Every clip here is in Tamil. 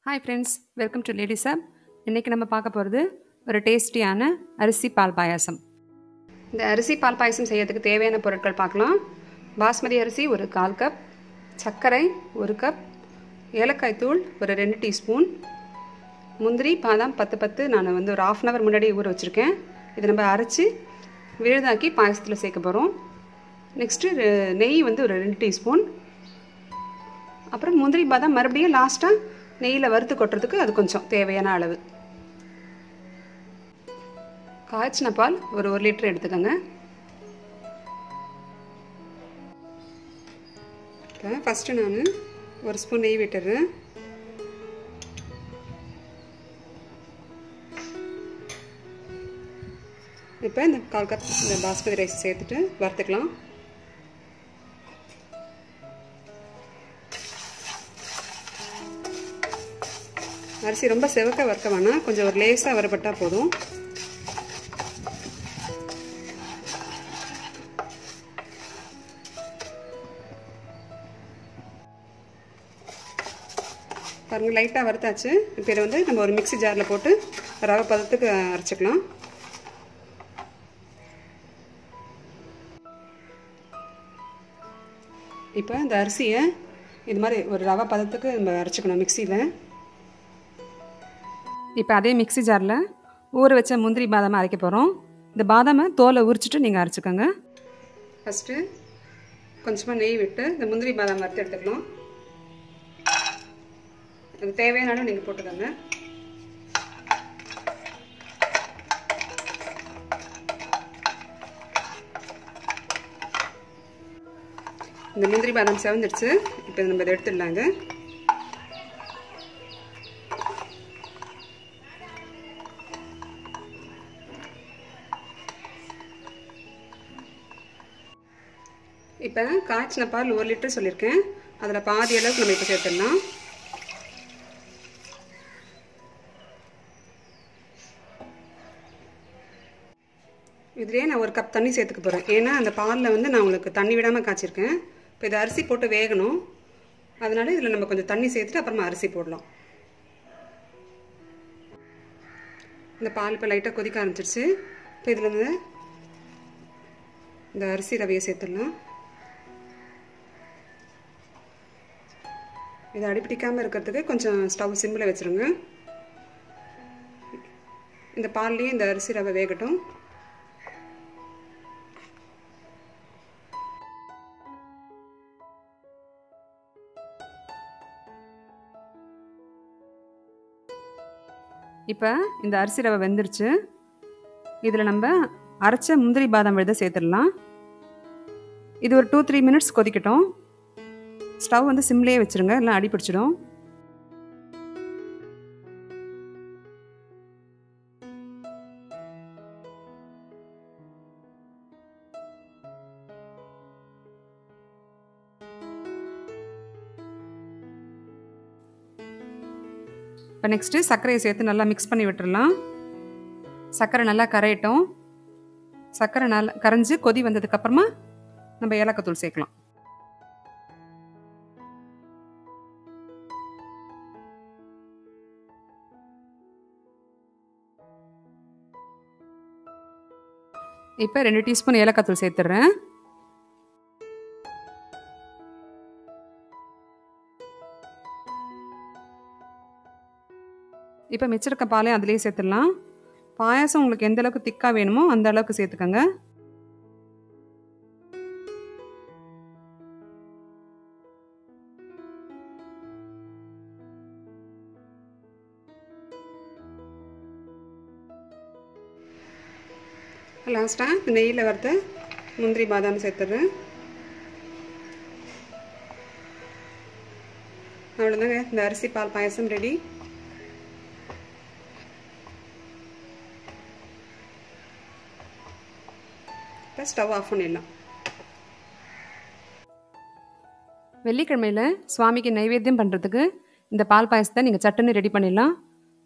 Hi friends, welcome to Ladies Hub. இன்னைக்கு நம்ம பார்க்க போகிறது ஒரு டேஸ்டியான அரிசி பால் பாயாசம். இந்த அரிசி பால் பாயாசம் செய்யறதுக்கு தேவையான பொருட்கள் பார்க்கலாம். பாஸ்மதி அரிசி ஒரு 1/4 கப், சர்க்கரை 1 கப், ஏலக்காய் தூள் ஒரு 2 டீஸ்பூன், முந்திரி பாதாம் 10 நான் ஒரு 1/2 hour முன்னாடி ஊற வச்சுருக்கேன். இதை நம்ம அரைச்சி விழுதாக்கி பாயாசத்தில் சேர்க்க போகிறோம். நெக்ஸ்ட்டு நெய் ஒரு 2 டீஸ்பூன், அப்புறம் முந்திரி பாதாம் மறுபடியும் லாஸ்ட்டாக நெய்யில் வறுத்து கொட்டுறதுக்கு அது கொஞ்சம் தேவையான அளவு. காய்ச்சின பால் ஒரு 1 லிட்டர் எடுத்துக்கோங்க. இப்போ ஃபஸ்ட்டு நான் 1 ஸ்பூன் நெய் விட்டுறேன். இப்போ இந்த 1/4 கப் இந்த பாஸ்மதி ரைஸ் சேர்த்துட்டு வறுத்துக்கலாம். அரிசி ரொம்ப செவக்க வறுக்க வேணாம், கொஞ்சம் ஒரு லேசாக வறுபட்டால் போதும். பாருங்கள், லைட்டாக வறுத்தாச்சு. இப்போ இதை நம்ம ஒரு மிக்ஸி ஜாரில் போட்டு ரவை பதத்துக்கு அரைச்சிக்கலாம். இப்போ இந்த அரிசியை இது மாதிரி ஒரு ரவை பதத்துக்கு நம்ம அரைச்சிக்கணும் மிக்சியில். இப்போ அதே மிக்ஸி ஜாரில் ஊற வச்ச முந்திரி பாதாமை அரைக்க போகிறோம். இந்த பாதாமை தோலை உரிச்சிட்டு நீங்கள் அரைச்சிக்கோங்க. ஃபஸ்ட்டு கொஞ்சமாக நெய் விட்டு இந்த முந்திரி பாதாம் வறுத்து எடுத்துக்கலாம். அது தேவையான அளவு நீங்கள் போட்டுக்கோங்க. இந்த முந்திரி பாதாம் செவந்துடுச்சு. இப்போ நம்ம இதை எடுத்துடலாங்க. இப்போ காய்ச்சின பால் 1 லிட்டர் சொல்லியிருக்கேன். அதில் பாதி அளவுக்கு நம்ம இப்போ சேர்த்துடலாம். இதுலேயே நான் 1 கப் தண்ணி சேர்த்துக்க போகிறேன். ஏன்னா அந்த பாலில் நான் உங்களுக்கு தண்ணி விடாமல் காய்ச்சிருக்கேன். இப்போ இதை அரிசி போட்டு வேகணும், அதனால இதில் நம்ம கொஞ்சம் தண்ணி சேர்த்துட்டு அப்புறமா அரிசி போடலாம். இந்த பால் இப்போ லைட்டாக கொதிக்க ஆரம்பிச்சிருச்சு. இப்போ இதில் இந்த அரிசி ரவையை சேர்த்துடலாம். இதை அடிப்பிடிக்காமல் இருக்கிறதுக்கு கொஞ்சம் ஸ்டவ் சிம்மில் வச்சுருங்க. இந்த பால்லேயே இந்த அரிசி ரவை வேகட்டும். இப்போ இந்த அரிசி ரவை வெந்துருச்சு. இதில் நம்ம அரைச்ச முந்திரி பாதாம் விழுத சேர்த்துடலாம். இது ஒரு 2-3 மினிட்ஸ் கொதிக்கட்டும். ஸ்டவ் சிம்லேயே வச்சுருங்க, இல்லை அடி பிடிச்சிடும். இப்போ நெக்ஸ்ட்டு சர்க்கரையை சேர்த்து நல்லா மிக்ஸ் பண்ணி விட்டுடலாம். சர்க்கரை நல்லா கரையட்டும். சர்க்கரை நல்லா கரைஞ்சி கொதி வந்ததுக்கப்புறமா நம்ம ஏலக்காய் தூள் சேர்க்கலாம். இப்போ 2 டீஸ்பூன் ஏலக்காய் தூள் சேர்த்துடுறேன். இப்போ மிச்சிருக்க பாலையும் அதிலே சேர்த்துடலாம். பாயாசம் உங்களுக்கு எந்த அளவுக்கு திக்காக வேணுமோ அந்த அளவுக்கு சேர்த்துக்கோங்க. லாஸ்ட்டாக நெய்யில் வறுத்த முந்திரி பாதாம் சேர்த்துடுறேன். அவ்வளோதாங்க, இந்த அரிசி பால் பாயாசம் ரெடி. இப்போ ஸ்டவ் ஆஃப் பண்ணிடலாம். வெள்ளிக்கிழமையில் சுவாமிக்கு நைவேத்தியம் பண்ணுறதுக்கு இந்த பால் பாயசத்தை நீங்கள் சட்டுன்னு ரெடி பண்ணிடலாம்.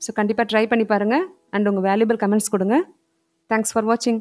ஸோ கண்டிப்பாக ட்ரை பண்ணி பாருங்கள் அண்ட் உங்கள் வேல்யூபிள் கமெண்ட்ஸ் கொடுங்க. தேங்க்ஸ் ஃபார் வாட்சிங்.